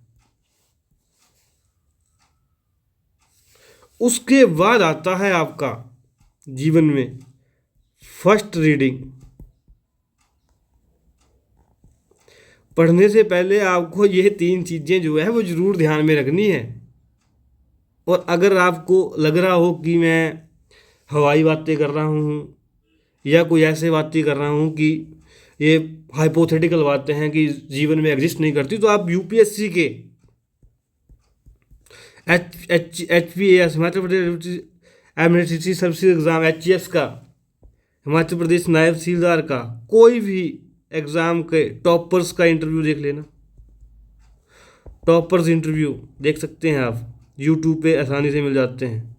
उसके बाद आता है आपका जीवन में फर्स्ट रीडिंग। पढ़ने से पहले आपको ये 3 चीज़ें जो है वो ज़रूर ध्यान में रखनी है। और अगर आपको लग रहा हो कि मैं हवाई बातें कर रहा हूँ या कोई ऐसे बातें कर रहा हूँ कि ये हाइपोथेटिकल बातें हैं कि जीवन में एग्जिस्ट नहीं करती, तो आप UPSC के HPAS Himachal Pradesh administrative service exam HES का, हिमाचल प्रदेश नायब तहसीलदार का, कोई भी एग्ज़ाम के टॉपर्स का इंटरव्यू देख लेना। टॉपर्स इंटरव्यू देख सकते हैं आप, यूट्यूब पे आसानी से मिल जाते हैं।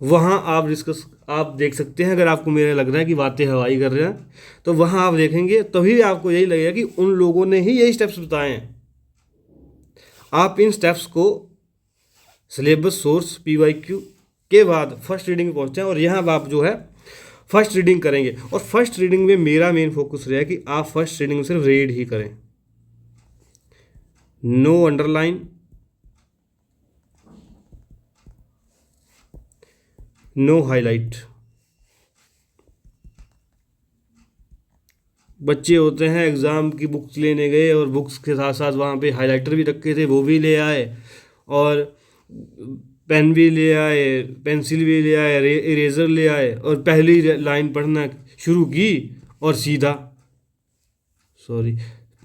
वहाँ आप डिस्कस आप देख सकते हैं। अगर आपको मेरा लग रहा है कि बातें हवाई कर रहे हैं तो वहाँ आप देखेंगे, तभी आपको यही लगेगा कि उन लोगों ने ही यही स्टेप्स बताए हैं। आप इन स्टेप्स को सिलेबस, सोर्स, PYQ के बाद फर्स्ट रीडिंग पहुँचते हैं, और यहाँ आप जो है फर्स्ट रीडिंग करेंगे। और फर्स्ट रीडिंग में मेरा मेन फोकस रहेगा कि आप फर्स्ट रीडिंग में सिर्फ रीड ही करें, नो अंडरलाइन, नो हाईलाइट। बच्चे होते हैं एग्ज़ाम की बुक्स लेने गए और बुक्स के साथ साथ वहाँ पे हाइलाइटर भी रखे थे, वो भी ले आए, और पेन भी ले आए, पेंसिल भी ले आए, इरेज़र ले आए, और पहली लाइन पढ़ना शुरू की और सीधा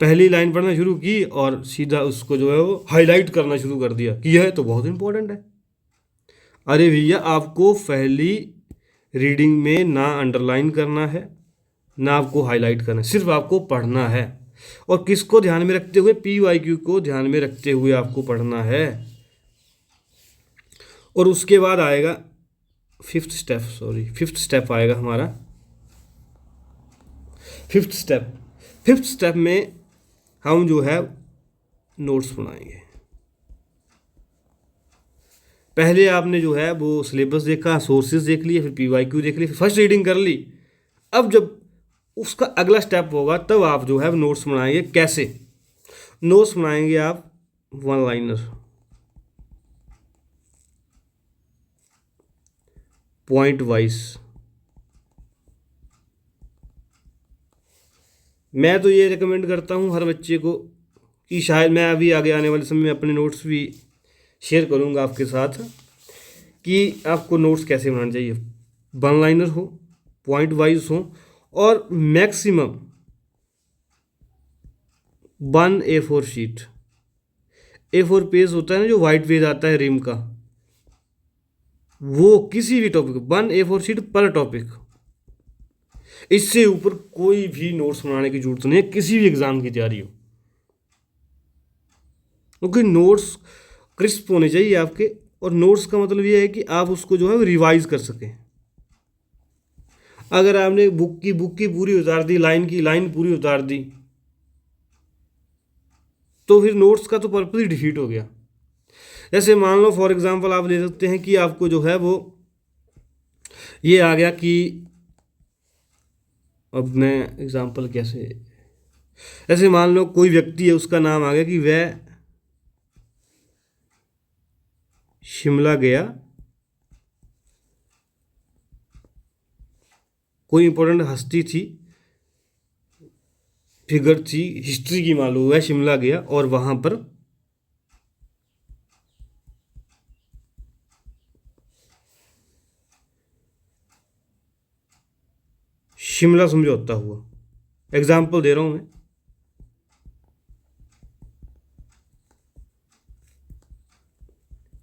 पहली लाइन पढ़ना शुरू की और सीधा उसको जो है वो हाईलाइट करना शुरू कर दिया कि यह तो बहुत इंपॉर्टेंट है। अरे भैया, आपको पहली रीडिंग में ना अंडरलाइन करना है, ना आपको हाईलाइट करना है, सिर्फ आपको पढ़ना है। और किसको ध्यान में रखते हुए? PYQ को ध्यान में रखते हुए आपको पढ़ना है। और उसके बाद आएगा फिफ्थ स्टेप आएगा हमारा। फिफ्थ स्टेप में हम जो है नोट्स बनाएंगे। पहले आपने जो है वो सिलेबस देखा, सोर्सेज देख लिए, फिर PYQ देख ली, फिर फर्स्ट रीडिंग कर ली। अब जब उसका अगला स्टेप होगा तब आप जो है नोट्स बनाएंगे। कैसे नोट्स बनाएंगे? आप वन लाइनर, पॉइंट वाइज। मैं तो ये रिकमेंड करता हूँ हर बच्चे को कि शायद मैं अभी आगे आने वाले समय में अपने नोट्स भी शेयर करूँगा आपके साथ कि आपको नोट्स कैसे बनाने चाहिए। वन लाइनर हो, पॉइंट वाइज हो, और maximum 1 A4 sheet. A4 page होता है ना, जो वाइट पेज आता है रिम का, वो किसी भी टॉपिक, 1 A4 शीट पर टॉपिक। इससे ऊपर कोई भी नोट्स बनाने की जरूरत नहीं है, किसी भी एग्जाम की तैयारी हो, क्योंकि नोट्स क्रिस्प होने चाहिए आपके। और नोट्स का मतलब ये है कि आप उसको जो है रिवाइज कर सकें। अगर आपने बुक की पूरी उतार दी, लाइन की लाइन पूरी उतार दी, तो फिर नोट्स का तो पर्पस ही डिफीट हो गया। जैसे मान लो फॉर एग्जांपल आप ले सकते हैं कि आपको जो है वो ये आ गया कि, अब मैं एग्जांपल कैसे, जैसे मान लो कोई व्यक्ति है, उसका नाम आ गया कि वह शिमला गया, कोई इंपॉर्टेंट हस्ती थी, फिगर थी, हिस्ट्री की मान लो, वह शिमला गया और वहां पर शिमला समझौता हुआ। एग्जाम्पल दे रहा हूं मैं।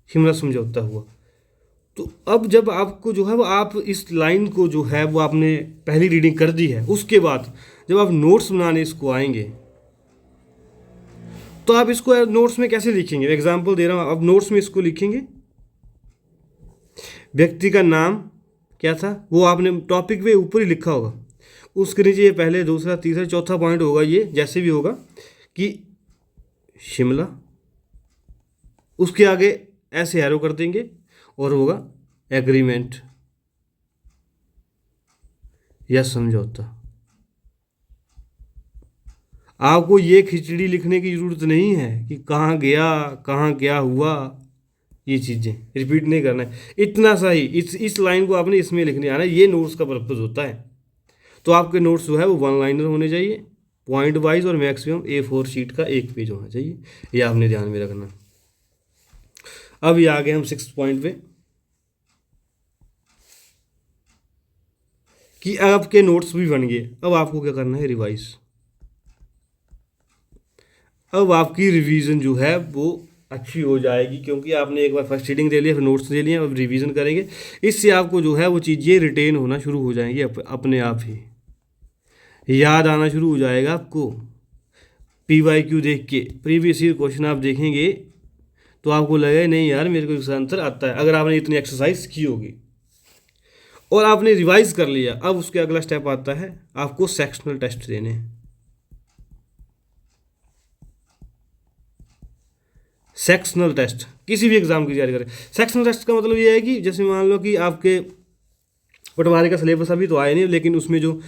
शिमला समझौता हुआ। तो अब जब आपको जो है वो, आप इस लाइन को जो है वो आपने पहली रीडिंग कर दी है, उसके बाद जब आप नोट्स बनाने इसको आएंगे तो आप इसको नोट्स में कैसे लिखेंगे? एग्जाम्पल दे रहा हूं, अब नोट्स में इसको लिखेंगे, व्यक्ति का नाम क्या था वो आपने टॉपिक पे ऊपर ही लिखा होगा, उसके नीचे ये पहले, दूसरा, तीसरा, चौथा पॉइंट होगा, ये जैसे भी होगा कि शिमला, उसके आगे ऐसे एरो कर देंगे और होगा एग्रीमेंट या समझौता। आपको ये खिचड़ी लिखने की जरूरत नहीं है कि कहाँ गया, कहाँ क्या हुआ, ये चीज़ें रिपीट नहीं करना है। इतना सा ही इस लाइन को आपने इसमें लिखने आना है। ये नोट्स का पर्पज़ होता है। तो आपके नोट्स जो है वो वन लाइनर होने चाहिए, पॉइंट वाइज, और मैक्सिमम A4 शीट का एक पेज होना चाहिए। ये आपने ध्यान में रखना। अब ये आ गए हम 6th पॉइंट पे कि आपके नोट्स भी बन गए। अब आपको क्या करना है? रिवाइज। अब आपकी रिवीजन जो है वो अच्छी हो जाएगी, क्योंकि आपने एक बार फर्स्ट रीडिंग दे लिया, फिर नोट्स दे लिए, अब रिवीजन करेंगे। इससे आपको जो है वो चीज़ें रिटेन होना शुरू हो जाएंगी अपने आप ही, याद आना शुरू हो जाएगा आपको। PYQ देख के प्रीवियस ईयर क्वेश्चन आप देखेंगे तो आपको लगेगा नहीं यार मेरे को इसका आंसर आता है, अगर आपने इतनी एक्सरसाइज की होगी और आपने रिवाइज कर लिया। अब उसके अगला स्टेप आता है आपको सेक्शनल टेस्ट देने। सेक्शनल टेस्ट किसी भी एग्जाम की तैयारी करें, सेक्शनल टेस्ट का मतलब ये है कि जैसे मान लो कि आपके पटवारी का सिलेबस अभी तो आया नहीं, लेकिन उसमें जो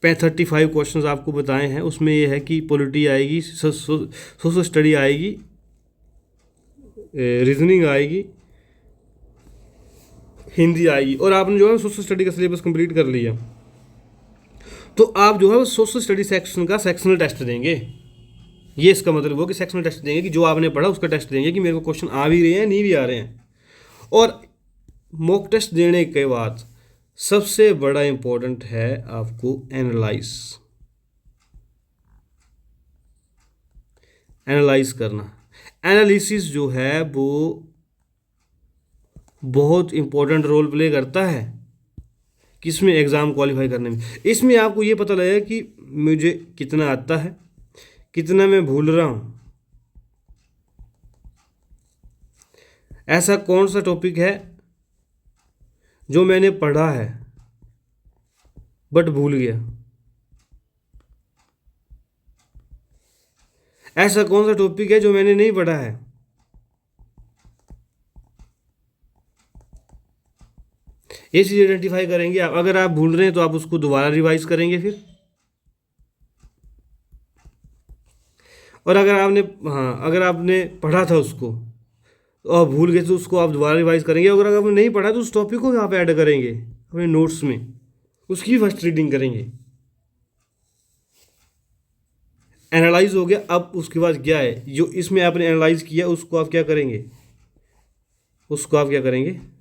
35 क्वेश्चंस आपको बताए हैं उसमें ये है कि पॉलिटी आएगी, सोशल स्टडी आएगी, रीजनिंग आएगी, हिंदी आएगी, और आपने जो है सोशल स्टडी का सिलेबस कंप्लीट कर लिया तो आप जो है वो सोशल स्टडी सेक्शन का सेक्शनल टेस्ट देंगे। ये इसका मतलब हो कि सेक्शनल टेस्ट देंगे कि जो आपने पढ़ा उसका टेस्ट देंगे कि मेरे को क्वेश्चन आ भी रहे हैं नहीं भी आ रहे हैं। और मॉक टेस्ट देने के बाद सबसे बड़ा इंपॉर्टेंट है आपको एनालाइज करना। एनालिसिस जो है वो बहुत इंपॉर्टेंट रोल प्ले करता है किसमें, एग्ज़ाम क्वालिफाई करने में। इसमें आपको ये पता लगेगा कि मुझे कितना आता है, कितना मैं भूल रहा हूँ, ऐसा कौन सा टॉपिक है जो मैंने पढ़ा है बट भूल गया, ऐसा कौन सा टॉपिक है जो मैंने नहीं पढ़ा है। ये चीज़ आइडेंटिफाई करेंगे आप। अगर आप भूल रहे हैं तो आप उसको दोबारा रिवाइज करेंगे फिर, और अगर आपने पढ़ा था उसको तो आप भूल गए तो उसको आप दोबारा रिवाइज करेंगे। अगर आपने नहीं पढ़ा तो उस टॉपिक को आप ऐड करेंगे अपने नोट्स में, उसकी फर्स्ट रीडिंग करेंगे। एनालाइज हो गया। अब उसके बाद क्या है, जो इसमें आपने एनालाइज किया उसको आप क्या करेंगे,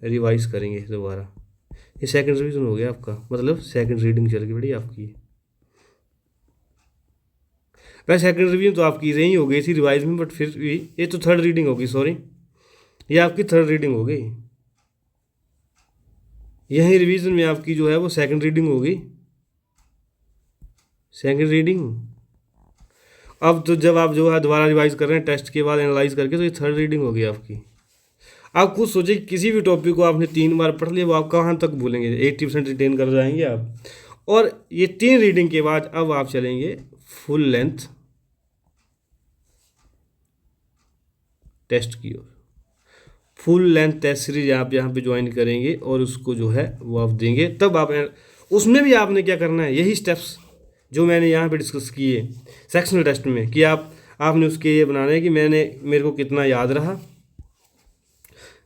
रिवाइज करेंगे दोबारा। ये सेकंड रिवीजन हो गया आपका, मतलब सेकंड रीडिंग चल गई बड़ी आपकी। वैसे सेकंड रिवीजन तो आपकी रही हो गई थी रिवाइज में, बट फिर भी ये तो थर्ड रीडिंग होगी, सॉरी ये आपकी थर्ड रीडिंग हो गई। यही रिवीजन में आपकी जो है वो सेकंड रीडिंग होगी, सेकंड रीडिंग। अब तो जब आप जो है दोबारा रिवाइज कर रहे हैं टेस्ट के बाद एनालाइज करके, तो ये थर्ड रीडिंग होगी आपकी। आप खुद सोचिए किसी भी टॉपिक को आपने 3 बार पढ़ लिया वो आप कहाँ तक भूलेंगे, 80% रिटेन कर जाएंगे आप। और ये 3 रीडिंग के बाद अब आप चलेंगे फुल लेंथ टेस्ट की ओर। फुल लेंथ टेस्ट सीरीज आप यहाँ पे ज्वाइन करेंगे और उसको जो है वो आप देंगे। तब आप उसमें भी आपने क्या करना है, यही स्टेप्स जो मैंने यहाँ पे डिस्कस किए सेक्शनल टेस्ट में, कि आपने उसके ये बनाना है कि मेरे को कितना याद रहा,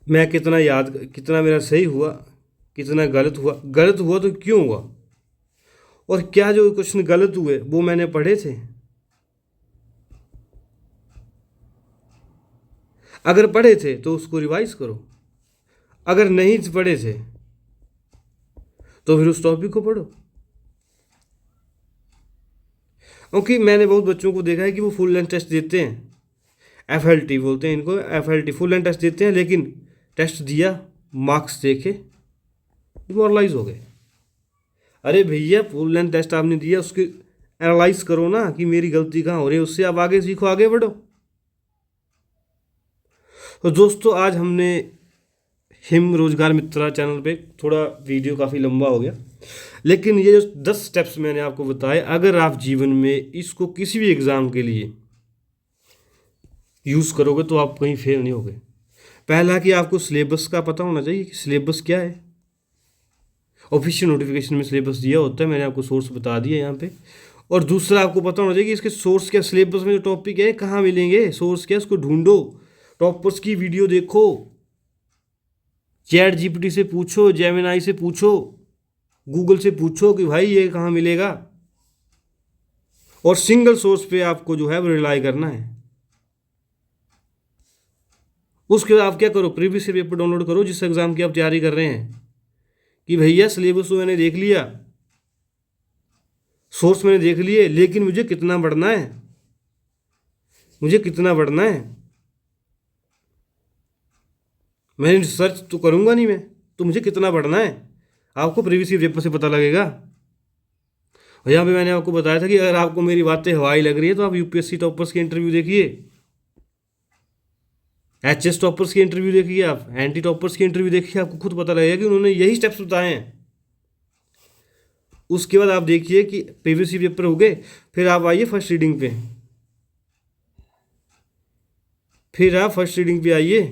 मैं कितना मेरा सही हुआ, कितना गलत हुआ तो क्यों हुआ, और क्या जो क्वेश्चन गलत हुए वो मैंने पढ़े थे। अगर पढ़े थे तो उसको रिवाइज करो, अगर नहीं पढ़े थे तो फिर उस टॉपिक को पढ़ो। क्योंकि मैंने बहुत बच्चों को देखा है कि वो फुल लेंथ टेस्ट देते हैं, FLT बोलते हैं इनको, FLT फुल लेंथ टेस्ट देते हैं, लेकिन टेस्ट दिया, मार्क्स देखे, डिमोरलाइज हो गए। अरे भैया फुल लेंथ टेस्ट आपने दिया, उसके एनालाइज करो ना कि मेरी गलती कहाँ हो रही है, उससे आप आगे सीखो, आगे बढ़ो। तो दोस्तों आज हमने हिम रोजगार मित्रा चैनल पे, थोड़ा वीडियो काफ़ी लंबा हो गया, लेकिन ये जो 10 स्टेप्स मैंने आपको बताए, अगर आप जीवन में इसको किसी भी एग्ज़ाम के लिए यूज़ करोगे तो आप कहीं फेल नहीं होगे। पहला कि आपको सिलेबस का पता होना चाहिए कि सिलेबस क्या है। ऑफिशियल नोटिफिकेशन में सिलेबस दिया होता है, मैंने आपको सोर्स बता दिया यहाँ पे। और दूसरा आपको पता होना चाहिए कि इसके सोर्स क्या, सिलेबस में जो टॉपिक है कहाँ मिलेंगे, सोर्स क्या है उसको ढूंढो, टॉपर्स की वीडियो देखो, ChatGPT से पूछो, जेमिनाई से पूछो, गूगल से पूछो कि भाई ये कहाँ मिलेगा, और सिंगल सोर्स पे आपको जो है वो रिलाई करना है। उसके बाद आप क्या करो, प्रीवियस ईयर पेपर डाउनलोड करो जिस एग्ज़ाम की आप तैयारी कर रहे हैं, कि भैया सिलेबस तो मैंने देख लिया, सोर्स मैंने देख लिए, लेकिन मुझे कितना बढ़ना है, मैं रिसर्च तो करूँगा नहीं मैं, तो मुझे कितना पढ़ना है आपको प्रीवियस ईयर पेपर से पता लगेगा। और यहाँ पे मैंने आपको बताया था कि अगर आपको मेरी बातें हवाई लग रही है तो आप यूपीएससी टॉपर्स के इंटरव्यू देखिए, एचएस टॉपर्स के इंटरव्यू देखिए, आप एंटी टॉपर्स के इंटरव्यू देखिए, आपको खुद पता लगेगा कि उन्होंने यही स्टेप्स बताए हैं। उसके बाद आप देखिए कि प्रीवियस ईयर पेपर हो गए, फिर आप आइए फर्स्ट रीडिंग पे, फिर आप फर्स्ट रीडिंग पे आइए,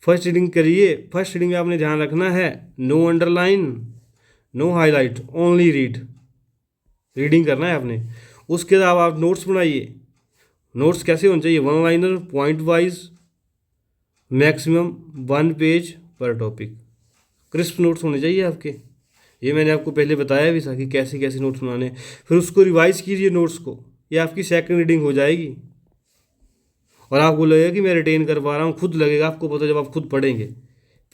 फर्स्ट रीडिंग करिए। फर्स्ट रीडिंग में आपने ध्यान रखना है no underline, no highlight, only read, reading करना है आपने। उसके बाद आप नोट्स बनाइए। नोट्स कैसे होने चाहिए, one liner, point wise, maximum 1 page पर टॉपिक, क्रिस्प नोट्स होने चाहिए आपके। ये मैंने आपको पहले बताया भी था कि कैसे कैसे नोट्स बनाने। फिर उसको रिवाइज कीजिए नोट्स को, ये आपकी सेकंड रीडिंग हो जाएगी और आपको लगेगा कि मैं रिटेन कर पा रहा हूँ, खुद लगेगा आपको पता जब आप खुद पढ़ेंगे।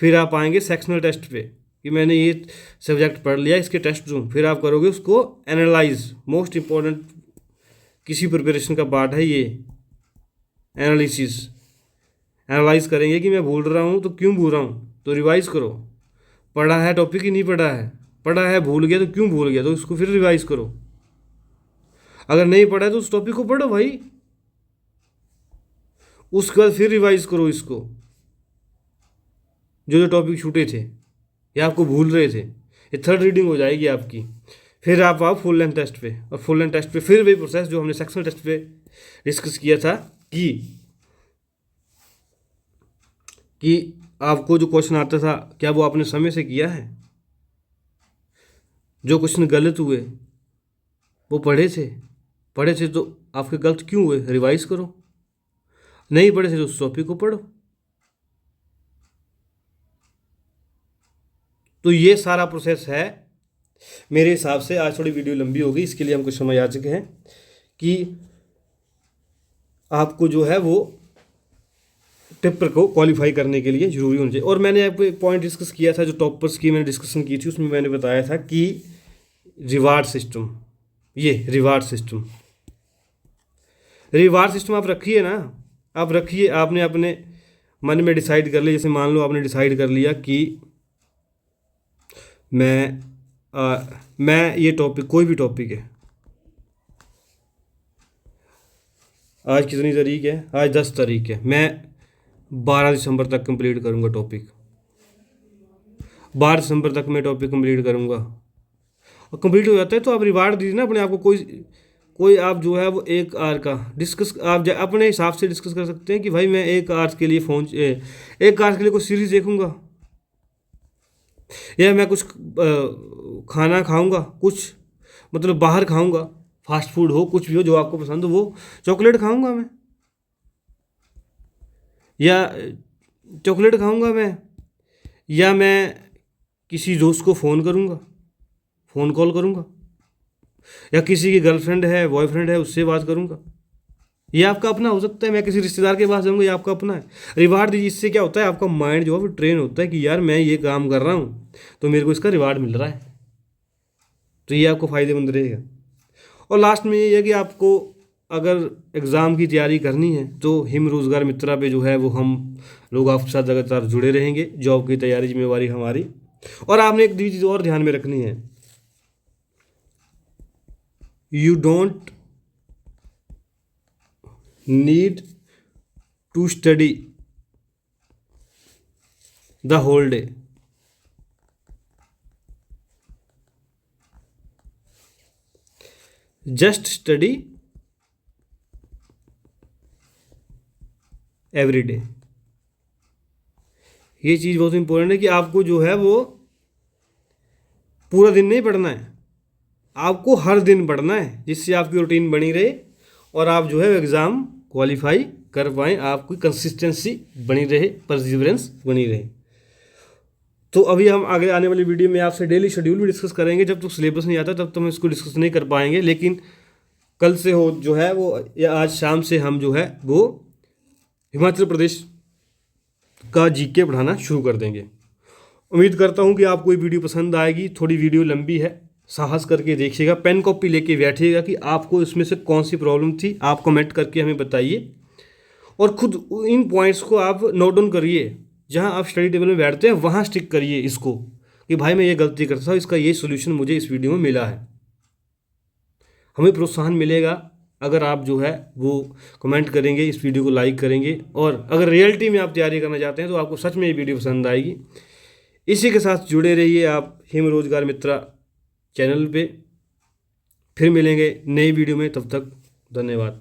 फिर आप आएंगे सेक्शनल टेस्ट पे कि मैंने ये सब्जेक्ट पढ़ लिया, इसके टेस्ट दूँ। फिर आप करोगे उसको एनालाइज, मोस्ट इम्पॉर्टेंट किसी प्रिपरेशन का पार्ट है ये एनालिसिस। एनालाइज करेंगे कि मैं भूल रहा हूँ तो क्यों भूल रहा हूँ, तो रिवाइज करो। पढ़ा है टॉपिक ही नहीं पढ़ा है, पढ़ा है भूल गया तो क्यों भूल गया, तो इसको फिर रिवाइज करो। अगर नहीं पढ़ा है तो उस टॉपिक को पढ़ो भाई, उसके बाद फिर रिवाइज करो इसको, जो जो टॉपिक छूटे थे या आपको भूल रहे थे। ये थर्ड रीडिंग हो जाएगी आपकी। फिर आप आओ फुल लेंथ टेस्ट पे, और फुल लेंथ टेस्ट पे फिर वही प्रोसेस जो हमने सेक्शनल टेस्ट पे डिस्कस किया था कि आपको जो क्वेश्चन आता था क्या वो आपने समय से किया है, जो क्वेश्चन गलत हुए वो पढ़े थे तो आपके गलत क्यों हुए, रिवाइज करो। नहीं पढ़े थे तो उस टॉपिक को पढ़ो। तो ये सारा प्रोसेस है मेरे हिसाब से। आज थोड़ी वीडियो लंबी होगी, इसके लिए हम कुछ समय आ चुके हैं कि आपको जो है वो पेपर को क्वालिफाई करने के लिए जरूरी होना चाहिए। और मैंने आपको एक पॉइंट डिस्कस किया था, जो टॉपर्स की मैंने डिस्कशन की थी, उसमें मैंने बताया था कि रिवार्ड सिस्टम, ये रिवार्ड सिस्टम आप रखिए ना, आप रखिए। आपने अपने मन में डिसाइड कर लिया, जैसे मान लो आपने डिसाइड कर लिया कि मैं ये टॉपिक, कोई भी टॉपिक है, आज कितनी तारीख है, आज 10 तारीख है, मैं 12 दिसंबर तक कंप्लीट करूँगा टॉपिक, 12 दिसंबर तक मैं टॉपिक कंप्लीट करूँगा। और कंप्लीट हो जाता है तो आप रिवार्ड दीजिए ना अपने आप को। कोई आप जो है वो 1 आवर का डिस्कस आप अपने हिसाब से डिस्कस कर सकते हैं कि भाई मैं 1 आवर के लिए 1 आवर के लिए कोई सीरीज़ देखूँगा, या मैं कुछ खाना खाऊँगा, कुछ मतलब बाहर खाऊँगा, फास्ट फूड हो, कुछ भी हो जो आपको पसंद हो, वो चॉकलेट खाऊँगा मैं, या चॉकलेट खाऊँगा मैं, या मैं किसी दोस्त को फ़ोन करूँगा, फ़ोन कॉल करूँगा, या किसी की गर्लफ्रेंड है, बॉयफ्रेंड है, उससे बात करूँगा। ये आपका अपना हो सकता है। मैं किसी रिश्तेदार के पास जाऊँगा, ये आपका अपना है। रिवार्ड दीजिए, इससे क्या होता है आपका माइंड जो है वो ट्रेन होता है कि यार मैं ये काम कर रहा हूँ तो मेरे को इसका रिवार्ड मिल रहा है, तो ये आपको फ़ायदेमंद रहेगा। और लास्ट में ये है कि आपको अगर एग्ज़ाम की तैयारी करनी है तो हिम रोज़गार मित्रा पे जो है वो हम लोग आपके साथ लगातार जुड़े रहेंगे। जॉब की तैयारी जिम्मेवारी हमारी। और आपने एक चीज़ और ध्यान में रखनी है, you don't need to study the whole day, just study every day. ये चीज़ बहुत इंपॉर्टेंट है कि आपको जो है वो पूरा दिन नहीं पढ़ना है, आपको हर दिन पढ़ना है, जिससे आपकी रूटीन बनी रहे और आप जो है एग्ज़ाम क्वालिफाई कर पाएँ, आपकी कंसिस्टेंसी बनी रहे, परसिवरेंस बनी रहे। तो अभी हम आगे आने वाली वीडियो में आपसे डेली शेड्यूल भी डिस्कस करेंगे। जब तक सिलेबस नहीं आता तब तक हम इसको डिस्कस नहीं कर पाएंगे, लेकिन कल से हो जो है वो, या आज शाम से हम जो है वो हिमाचल प्रदेश का जीके पढ़ाना शुरू कर देंगे। उम्मीद करता हूँ कि आपको ये वीडियो पसंद आएगी। थोड़ी वीडियो लंबी है, साहस करके देखिएगा, पेन कॉपी लेके बैठिएगा कि आपको इसमें से कौन सी प्रॉब्लम थी, आप कमेंट करके हमें बताइए। और खुद इन पॉइंट्स को आप नोट डाउन करिए, जहाँ आप स्टडी टेबल में बैठते हैं वहाँ स्टिक करिए इसको, कि भाई मैं ये गलती करता था, इसका ये सोल्यूशन मुझे इस वीडियो में मिला है। हमें प्रोत्साहन मिलेगा अगर आप जो है वो कमेंट करेंगे, इस वीडियो को लाइक करेंगे, और अगर रियलिटी में आप तैयारी करना चाहते हैं तो आपको सच में ये वीडियो पसंद आएगी। इसी के साथ जुड़े रहिए आप हिम रोजगार मित्रा चैनल पे। फिर मिलेंगे नई वीडियो में, तब तक धन्यवाद।